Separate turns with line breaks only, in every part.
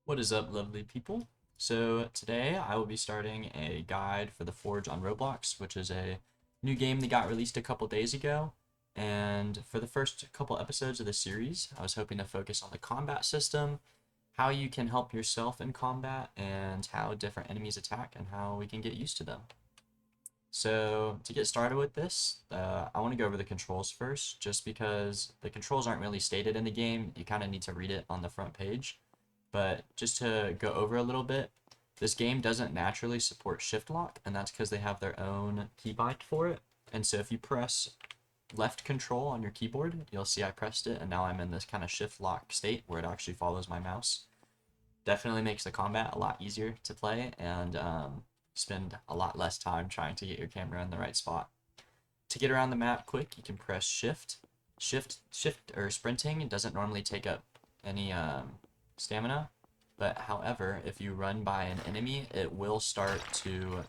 What is up, lovely people? So today I will be starting a guide for the Forge on Roblox, which is a new game that got released a couple days ago. And for the first couple episodes of the series, I was hoping to focus on the combat system, how you can help yourself in combat, and how different enemies attack and how we can get used to them. So to get started with this, I want to go over the controls first, just because the controls aren't really stated in the game. You kind of need to read it on the front page. But just to go over a little bit, this game doesn't naturally support shift lock, and that's because they have their own keybind for it. And so if you press left control on your keyboard, you'll see I pressed it, and now I'm in this kind of shift lock state where it actually follows my mouse. Definitely makes the combat a lot easier to play, and spend a lot less time trying to get your camera in the right spot. To get around the map quick, you can press shift. Shift or sprinting doesn't normally take up any stamina, but however, if you run by an enemy, it will start to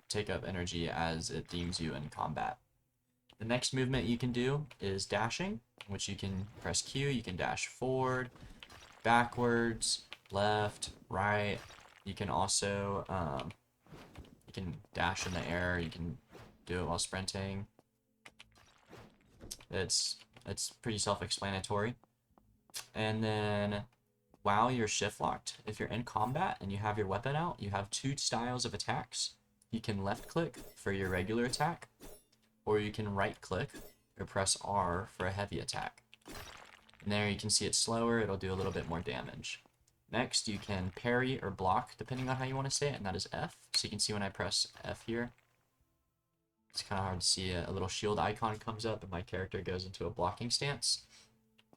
take up energy as it deems you in combat. The next movement you can do is dashing, which you can press Q. You can dash forward, backwards, left, right. You can also you can dash in the air. You can do it while sprinting. It's pretty self-explanatory. And then while you're shift locked, if you're in combat and you have your weapon out, you have two styles of attacks. You can left click for your regular attack, or you can right click or press R for a heavy attack. And there you can see it's slower, it'll do a little bit more damage. Next, you can parry or block, depending on how you want to say it, and that is F. So you can see when I press F here, it's kind of hard to see, a little shield icon comes up and my character goes into a blocking stance.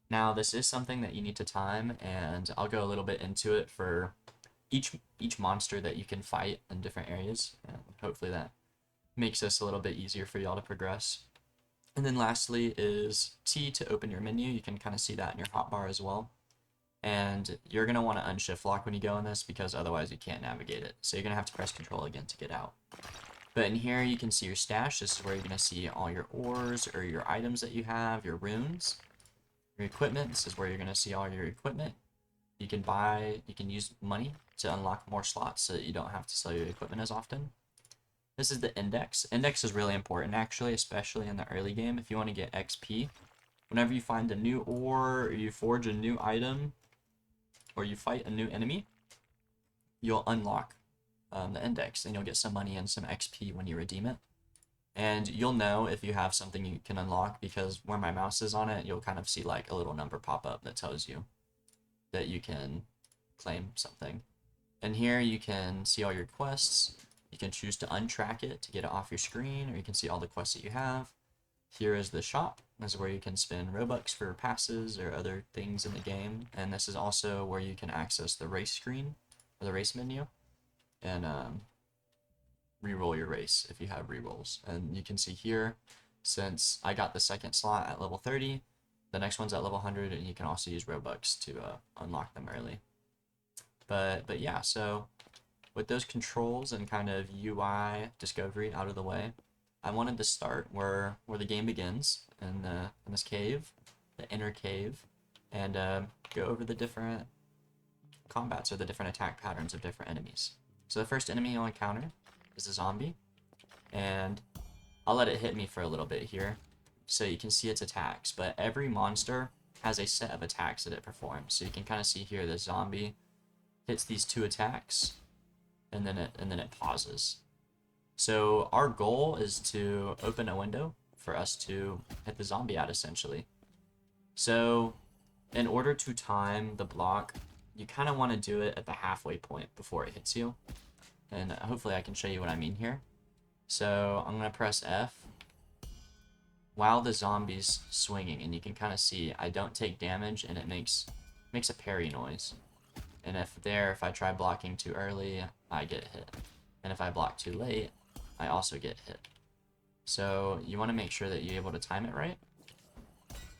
Now, this is something that you need to time, and I'll go a little bit into it for each monster that you can fight in different areas, and hopefully that makes this a little bit easier for y'all to progress. And then lastly is T to open your menu. You can kind of see that in your hotbar as well. And you're going to want to unshift lock when you go in this, because otherwise you can't navigate it. So you're going to have to press control again to get out. But in here you can see your stash. This is where you're going to see all your ores or your items that you have, your runes. Your equipment, this is where you're going to see all your equipment. You can use money to unlock more slots so that you don't have to sell your equipment as often. This is the index. Index is really important actually, especially in the early game if you want to get XP. Whenever you find a new ore, or you forge a new item, or you fight a new enemy, you'll unlock the index, and you'll get some money and some XP when you redeem it. And you'll know if you have something you can unlock, because where my mouse is on it, you'll kind of see like a little number pop up that tells you that you can claim something. And here you can see all your quests. You can choose to untrack it to get it off your screen, or you can see all the quests that you have. Here is the shop. This is where you can spend Robux for passes or other things in the game. And this is also where you can access the race screen, or the race menu, and reroll your race if you have rerolls. And you can see here, since I got the second slot at level 30, the next one's at level 100, and you can also use Robux to unlock them early. But yeah, so with those controls and kind of UI discovery out of the way, I wanted to start where the game begins, in this cave, the inner cave, and go over the different combats or the different attack patterns of different enemies. So the first enemy you'll encounter is a zombie, and I'll let it hit me for a little bit here so you can see its attacks. But every monster has a set of attacks that it performs. So you can kind of see here the zombie hits these two attacks, and then it pauses. So our goal is to open a window for us to hit the zombie out, essentially. So in order to time the block, you kind of want to do it at the halfway point before it hits you. And hopefully I can show you what I mean here. So I'm going to press F while the zombie's swinging, and you can kind of see I don't take damage, and it makes a parry noise. And if I try blocking too early, I get hit. And if I block too late, I also get hit. So you want to make sure that you're able to time it right.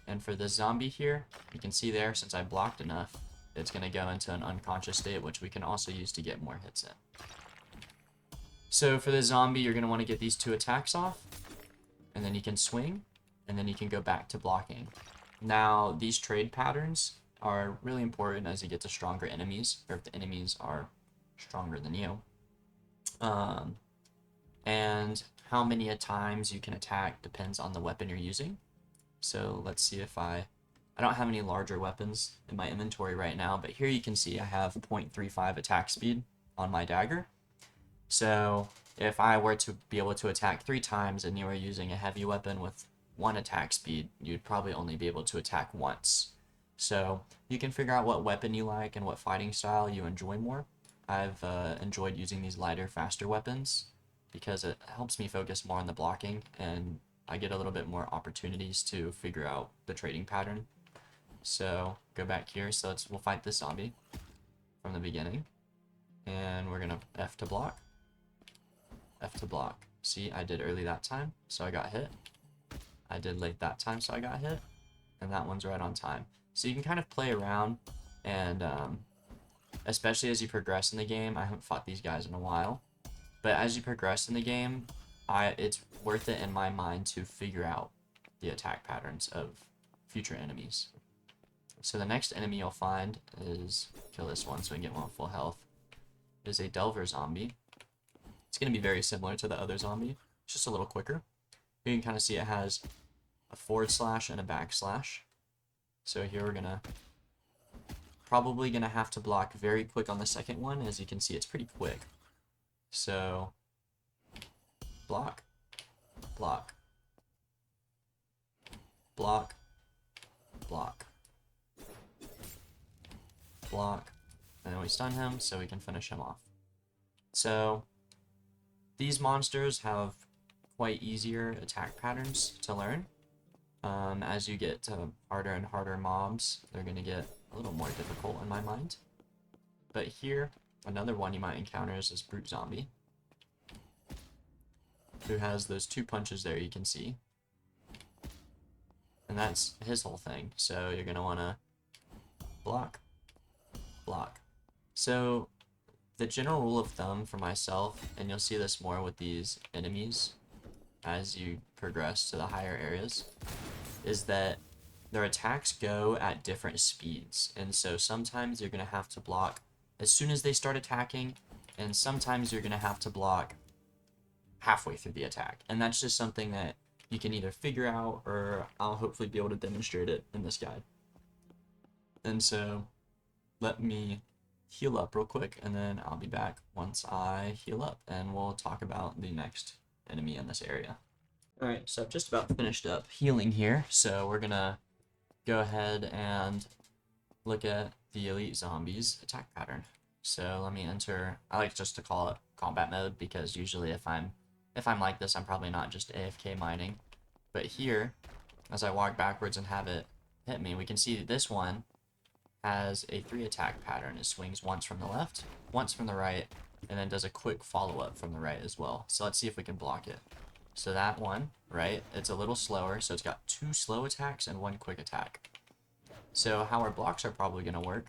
And for the zombie here, you can see there, since I blocked enough, it's going to go into an unconscious state, which we can also use to get more hits in. So for the zombie, you're going to want to get these two attacks off, and then you can swing, and then you can go back to blocking. Now, these trade patterns are really important as you get to stronger enemies, or if the enemies are stronger than you. Um, and how many times you can attack depends on the weapon you're using. So let's see if I don't have any larger weapons in my inventory right now, but here you can see I have 0.35 attack speed on my dagger. So if I were to be able to attack 3 times and you were using a heavy weapon with 1 attack speed, you'd probably only be able to attack once. So you can figure out what weapon you like and what fighting style you enjoy more. I've enjoyed using these lighter, faster weapons because it helps me focus more on the blocking, and I get a little bit more opportunities to figure out the trading pattern. So go back here. So we'll fight this zombie from the beginning, and we're gonna F to block. F to block. See, I did early that time, so I got hit. I did late that time, so I got hit. And that one's right on time. So you can kind of play around, and especially as you progress in the game, I haven't fought these guys in a while, but as you progress in the game, it's worth it in my mind to figure out the attack patterns of future enemies. So the next enemy you'll find is, kill this one so we can get one full health, is a Delver zombie. It's going to be very similar to the other zombie, just a little quicker. You can kind of see it has a / and a /. So here we're probably gonna have to block very quick on the second one. As you can see, it's pretty quick. So block, block, block, block, block, and then we stun him so we can finish him off. So these monsters have quite easier attack patterns to learn. As you get to harder and harder mobs, they're going to get a little more difficult in my mind. But here, another one you might encounter is this brute zombie, who has those 2 punches there you can see. And that's his whole thing. So you're going to want to block, block. So the general rule of thumb for myself, and you'll see this more with these enemies as you progress to the higher areas, is that their attacks go at different speeds. And so sometimes you're going to have to block as soon as they start attacking, and sometimes you're going to have to block halfway through the attack. And that's just something that you can either figure out, or I'll hopefully be able to demonstrate it in this guide. And so let me heal up real quick, and then I'll be back once I heal up, and we'll talk about the next enemy in this area. Alright, so I've just about finished up healing here, so we're gonna go ahead and look at the elite zombies attack pattern. So let me enter, I like just to call it combat mode, because usually if I'm like this, I'm probably not just AFK mining. But here, as I walk backwards and have it hit me, we can see that this one has a 3 attack pattern. It swings once from the left, once from the right, and then does a quick follow-up from the right as well. So let's see if we can block it. So that one, right, it's a little slower, so it's got 2 slow attacks and 1 quick attack. So how our blocks are probably going to work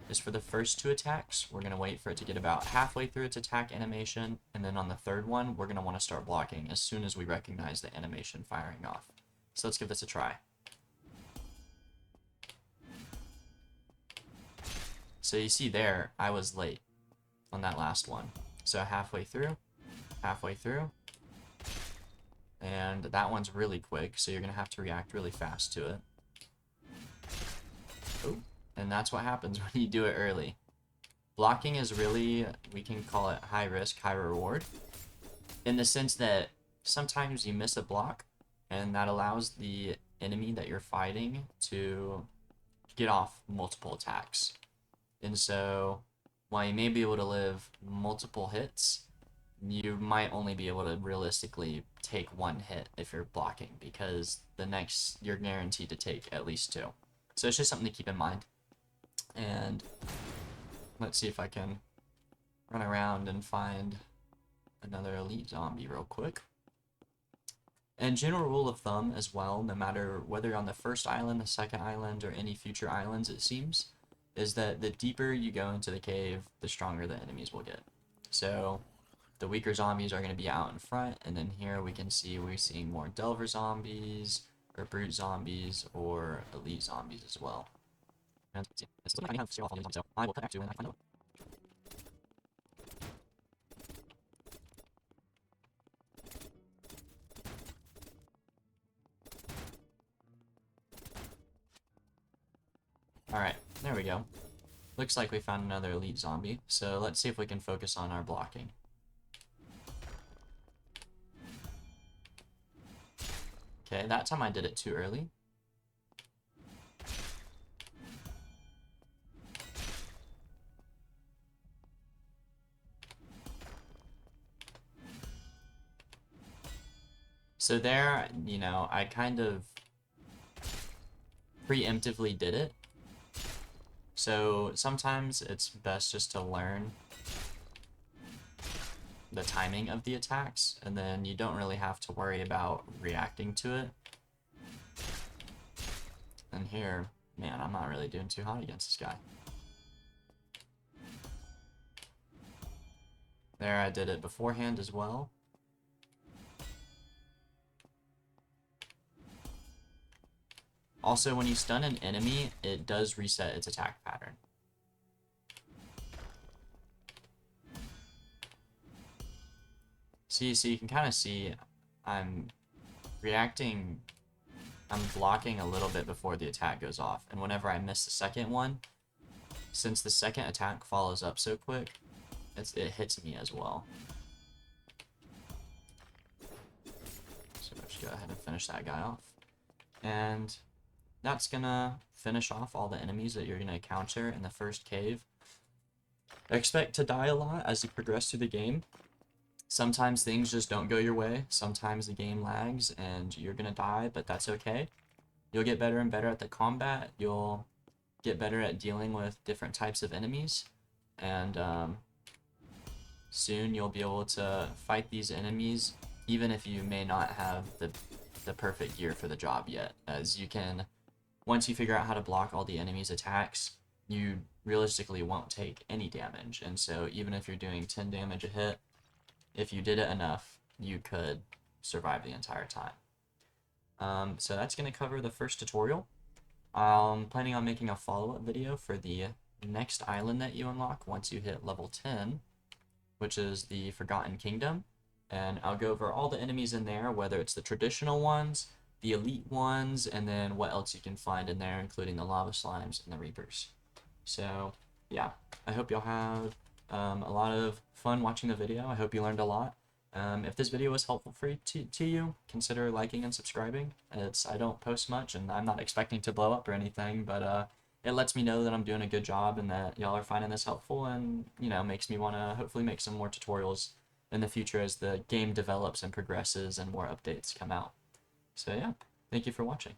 is for the first 2 attacks, we're going to wait for it to get about halfway through its attack animation, and then on the third one, we're going to want to start blocking as soon as we recognize the animation firing off. So let's give this a try. So you see there, I was late on that last one. So halfway through, and that one's really quick, so you're going to have to react really fast to it. Oh, and that's what happens when you do it early. Blocking is really, we can call it high risk, high reward, in the sense that sometimes you miss a block, and that allows the enemy that you're fighting to get off multiple attacks. And so, while you may be able to live multiple hits, you might only be able to realistically take 1 hit if you're blocking, because the next, you're guaranteed to take at least 2. So it's just something to keep in mind. And let's see if I can run around and find another elite zombie real quick. And general rule of thumb as well, no matter whether you're on the first island, the second island, or any future islands, it seems, is that the deeper you go into the cave, the stronger the enemies will get. So the weaker zombies are going to be out in front, and then here we can see we're seeing more Delver zombies, or brute zombies, or elite zombies as well. And let's see, it's looking like I have zero off, so I will put X2 and I find out. Alright, there we go. Looks like we found another elite zombie, so let's see if we can focus on our blocking. Okay, that time I did it too early. So there, you know, I kind of preemptively did it. So sometimes it's best just to learn the timing of the attacks, and then you don't really have to worry about reacting to it. And here, man, I'm not really doing too hot against this guy. There, I did it beforehand as well. Also, when you stun an enemy, it does reset its attack pattern. See, so you can kind of see I'm reacting, I'm blocking a little bit before the attack goes off. And whenever I miss the second one, since the second attack follows up so quick, it hits me as well. So let's go ahead and finish that guy off. And that's gonna finish off all the enemies that you're gonna encounter in the first cave. Expect to die a lot as you progress through the game. Sometimes things just don't go your way. Sometimes the game lags and you're gonna die, but that's okay. You'll get better and better at the combat. You'll get better at dealing with different types of enemies. And soon you'll be able to fight these enemies even if you may not have the perfect gear for the job yet. As you can, once you figure out how to block all the enemies' attacks, you realistically won't take any damage. And so even if you're doing 10 damage a hit, if you did it enough, you could survive the entire time. So that's going to cover the first tutorial. I'm planning on making a follow-up video for the next island that you unlock once you hit level 10, which is the Forgotten Kingdom. And I'll go over all the enemies in there, whether it's the traditional ones, the elite ones, and then what else you can find in there, including the lava slimes and the reapers. So yeah, I hope you'll have a lot of fun watching the video. I hope you learned a lot. If this video was helpful to you, consider liking and subscribing. I don't post much, and I'm not expecting to blow up or anything, but it lets me know that I'm doing a good job and that y'all are finding this helpful, and you know, makes me want to hopefully make some more tutorials in the future as the game develops and progresses and more updates come out. So yeah, thank you for watching.